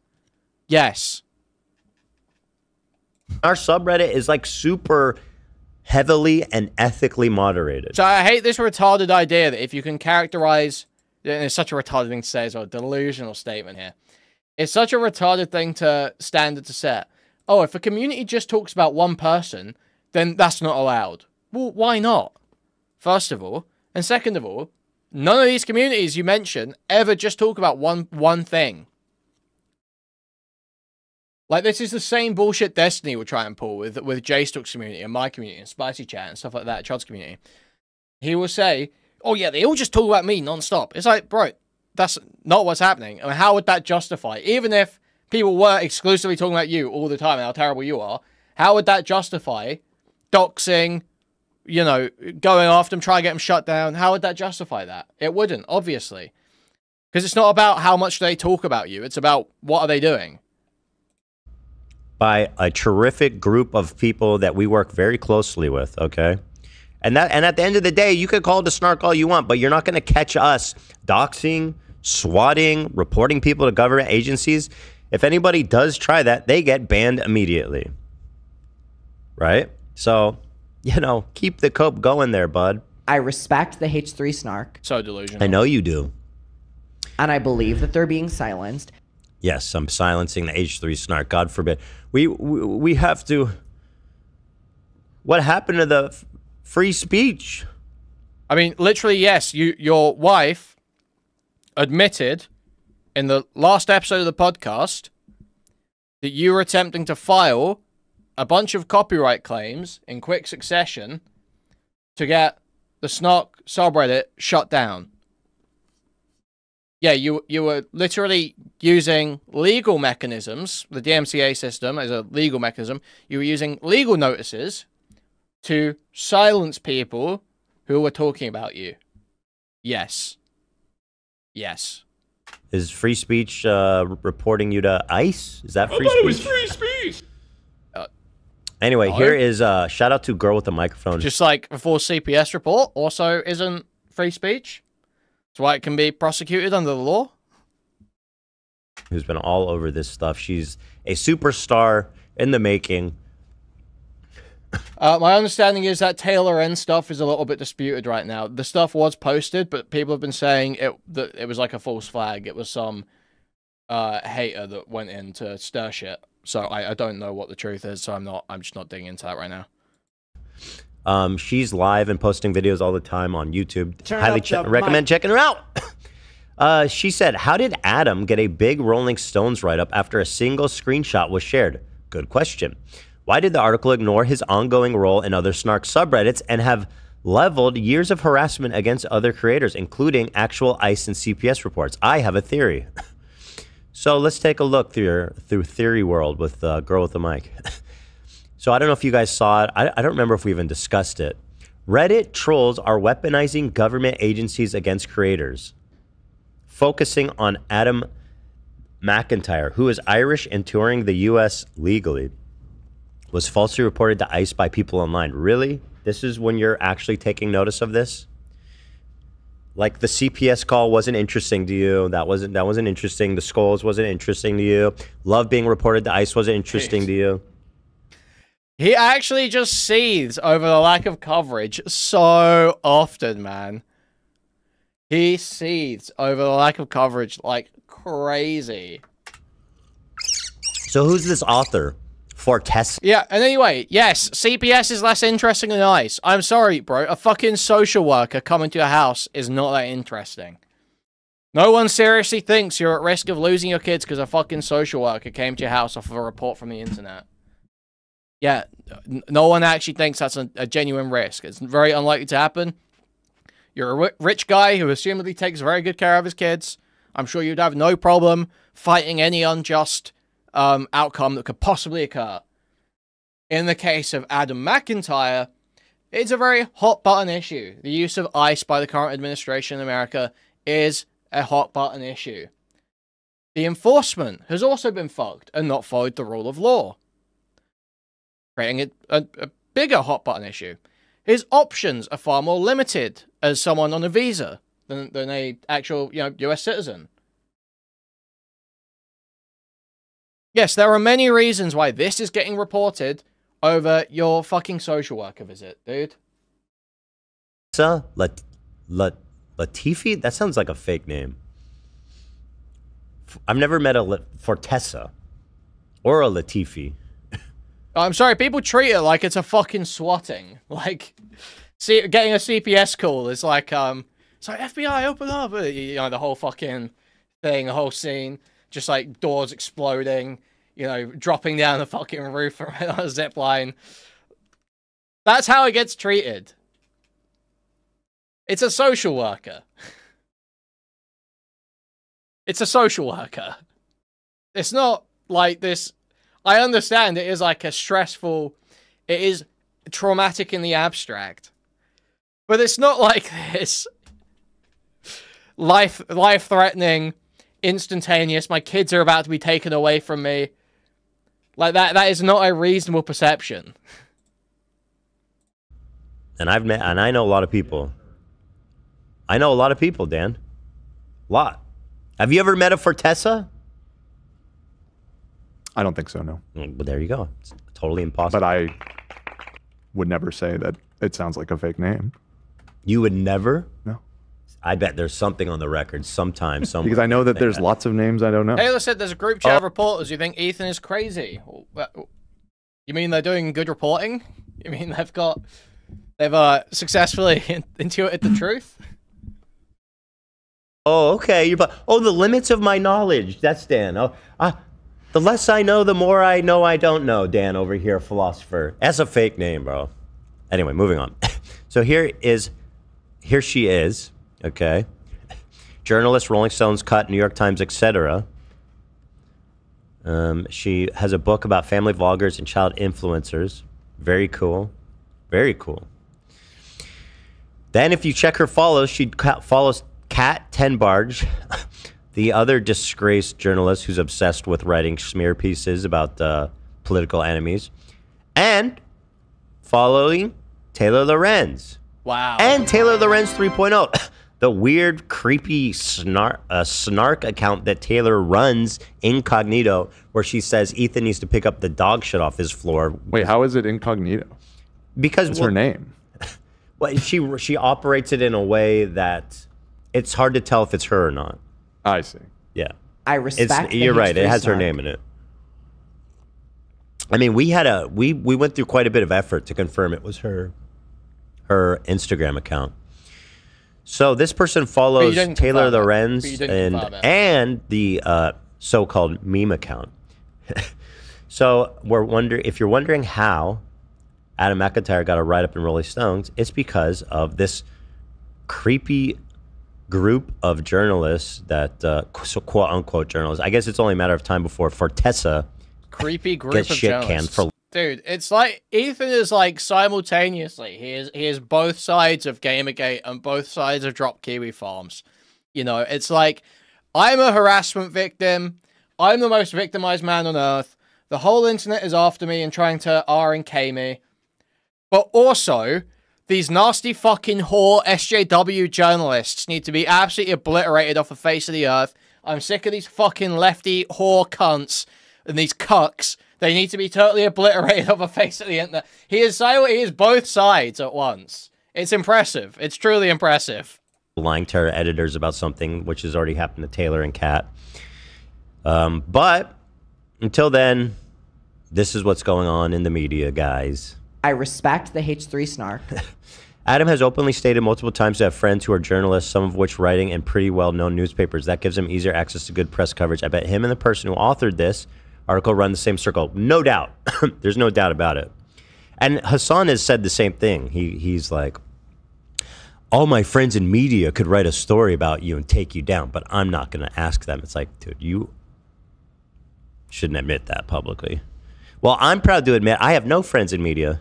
Yes. Our subreddit is like super heavily and ethically moderated. So I hate this retarded idea that if you can characterize, and it's such a retarded thing to say as well, delusional statement here. It's such a retarded thing to standard to set. Oh, if a community just talks about one person, then that's not allowed. Well, why not? First of all. And second of all, none of these communities you mention ever just talk about one thing. Like, this is the same bullshit Destiny will try and pull with JStuck's community and my community and Spicy Chat and stuff like that, Chod's community. He will say, oh yeah, they all just talk about me non-stop. It's like, bro, that's not what's happening. I mean, how would that justify, even if people were exclusively talking about you all the time and how terrible you are, how would that justify doxing, you know, going after them, trying to get them shut down? How would that justify that? It wouldn't, obviously. Because it's not about how much they talk about you. It's about what are they doing. By a terrific group of people that we work very closely with, okay? And at the end of the day, you can call it a snark all you want, but you're not going to catch us doxing, swatting, reporting people to government agencies. If anybody does try that, they get banned immediately. Right? So, you know, keep the cope going there, bud. I respect the H3 snark. So delusional. I know you do. And I believe that they're being silenced. Yes, I'm silencing the H3 snark. God forbid. We have to... What happened to the free speech? I mean, literally, yes. Your wife admitted in the last episode of the podcast that you were attempting to file a bunch of copyright claims in quick succession to get the Snark subreddit shut down. Yeah, you were literally using legal mechanisms, the DMCA system as a legal mechanism. You were using legal notices to silence people who were talking about you. Yes. Yes. Is free speech reporting you to ICE? Is that free speech? It was free speech. Anyway, no. Here is shout out to Girl with the Microphone. Just like before CPS report also isn't free speech. That's why it can be prosecuted under the law. Who's been all over this stuff. She's a superstar in the making. My understanding is that Taylor N stuff is a little bit disputed right now. The stuff was posted, but people have been saying that it was like a false flag. It was some hater that went in to stir shit. So I don't know what the truth is. So I'm just not digging into that right now. She's live and posting videos all the time on YouTube. Highly recommend checking her out. She said, how did Adam get a big Rolling Stones write-up after a single screenshot was shared? Good question. Why did the article ignore his ongoing role in other snark subreddits and have leveled years of harassment against other creators, including actual ICE and CPS reports. I have a theory. So let's take a look through Theory World with the girl with the mic. So I don't know if you guys saw it. I don't remember if we even discussed it. Reddit trolls are weaponizing government agencies against creators, focusing on Adam McIntyre, who is Irish and touring the U.S. legally, was falsely reported to ICE by people online. Really? This is when you're actually taking notice of this? Like the CPS call wasn't interesting to you. That wasn't interesting. The skulls wasn't interesting to you. Love being reported to ICE wasn't interesting to you. He actually just seethes over the lack of coverage so often, man. He seethes over the lack of coverage like crazy. So who's this author? Fortessa? Yeah, and anyway, yes, CPS is less interesting than ICE. I'm sorry, bro. A fucking social worker coming to your house is not that interesting. No one seriously thinks you're at risk of losing your kids because a fucking social worker came to your house off of a report from the internet. Yeah, no one actually thinks that's a genuine risk. It's very unlikely to happen. You're a rich guy who assumedly takes very good care of his kids. I'm sure you'd have no problem fighting any unjust outcome that could possibly occur. In the case of Adam McIntyre, it's a very hot-button issue. The use of ICE by the current administration in America is a hot-button issue. The enforcement has also been fucked and not followed the rule of law, creating a bigger hot-button issue. His options are far more limited as someone on a visa than a actual, US citizen. Yes, there are many reasons why this is getting reported over your fucking social worker visit, dude. Latifi? That sounds like a fake name. I've never met a Fortessa or a Latifi. I'm sorry, people treat it like it's a fucking swatting. Like, see, getting a CPS call is like, it's like, FBI, open up. The whole fucking thing, the whole scene. Just like doors exploding, dropping down the fucking roof on a zip line. That's how it gets treated. It's a social worker. It's a social worker. It's not like this. I understand it is like a stressful, it is traumatic in the abstract. But it's not like this life-threatening, instantaneous, my kids are about to be taken away from me. Like that is not a reasonable perception. And I know a lot of people. I know a lot of people, Dan. A lot. Have you ever met a Fortessa? I don't think so, no. Well, there you go. It's totally impossible. But I would never say that it sounds like a fake name. You would never? No. I bet there's something on the record sometime, somewhere. Because I know that there's lots of names I don't know. Taylor said there's a group chat of reporters who think Ethan is crazy. You mean they're doing good reporting? You mean they've successfully intuited the truth? Oh, okay. The limits of my knowledge. That's Dan. The less I know, the more I know I don't know. Dan over here, philosopher. That's a fake name, bro. Anyway, moving on. So here she is. Okay. Journalist, Rolling Stones, Cut, New York Times, etc. She has a book about family vloggers and child influencers. Very cool. Very cool. Then if you check her follows, she follows Kat Tenbarge, the other disgraced journalist who's obsessed with writing smear pieces about political enemies. And following Taylor Lorenz. Wow. And Taylor Lorenz 3.0. The weird, creepy snark account that Taylor runs incognito, where she says Ethan needs to pick up the dog shit off his floor. Wait, how is it incognito? Because it's her name. Well, she operates it in a way that it's hard to tell if it's her or not. I see. Yeah, I respect. You're right. It has her name in it. I mean, we went through quite a bit of effort to confirm it was her Instagram account. So this person follows Taylor Lorenz and the so-called meme account. So if you're wondering how Adam McIntyre got a write-up in Rolling Stones, it's because of this creepy group of journalists that, so quote-unquote journalists, I guess it's only a matter of time before Fortessa creepy group gets of shit journalists. canned for... Dude, it's like Ethan is like simultaneously he is both sides of Gamergate and both sides of Drop Kiwi Farms. You know, it's like I'm a harassment victim. I'm the most victimized man on earth. The whole internet is after me and trying to R and K me. But also, these nasty fucking whore SJW journalists need to be absolutely obliterated off the face of the earth. I'm sick of these fucking lefty whore cunts and these cucks. They need to be totally obliterated off the face of the internet. He is both sides at once. It's impressive. It's truly impressive. Lying to our editors about something, which has already happened to Taylor and Kat. But until then, this is what's going on in the media, guys. I respect the H3 snark. Adam has openly stated multiple times to have friends who are journalists, some of which writing in pretty well-known newspapers. That gives him easier access to good press coverage. I bet him and the person who authored this article run the same circle. No doubt. There's no doubt about it. And Hassan has said the same thing. He's like, all my friends in media could write a story about you and take you down, but I'm not going to ask them. It's like, dude, you shouldn't admit that publicly. Well, I'm proud to admit I have no friends in media.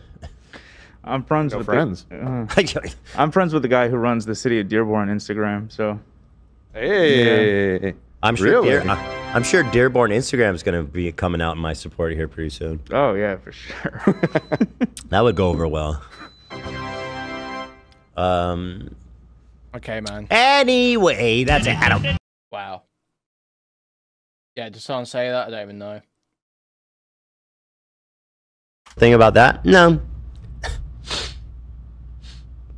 I'm friends with I'm friends with the guy who runs the City of Dearborn Instagram. So, hey, yeah. I'm sure. Really? I'm sure Dearborn Instagram is going to be coming out in my support here pretty soon. Oh yeah, for sure. That would go over well. Okay, man. Anyway, that's it. Adam. Wow. Yeah, did someone say that? I don't even know. Thing about that? No.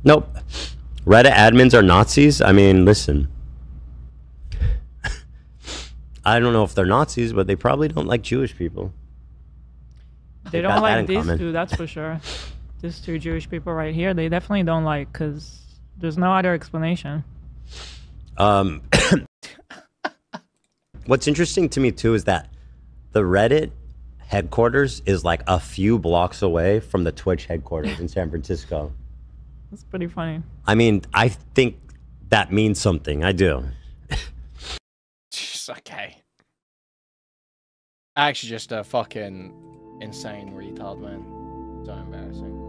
Nope. Reddit admins are Nazis? I mean, listen. I don't know if they're Nazis, but they probably don't like Jewish people. They don't like these two, that's for sure. These two Jewish people right here, they definitely don't like, because there's no other explanation. What's interesting to me, too, is that the Reddit headquarters is like a few blocks away from the Twitch headquarters in San Francisco. That's pretty funny. I mean, I think that means something. I do. Okay. Actually, just a fucking insane retard, man. So embarrassing.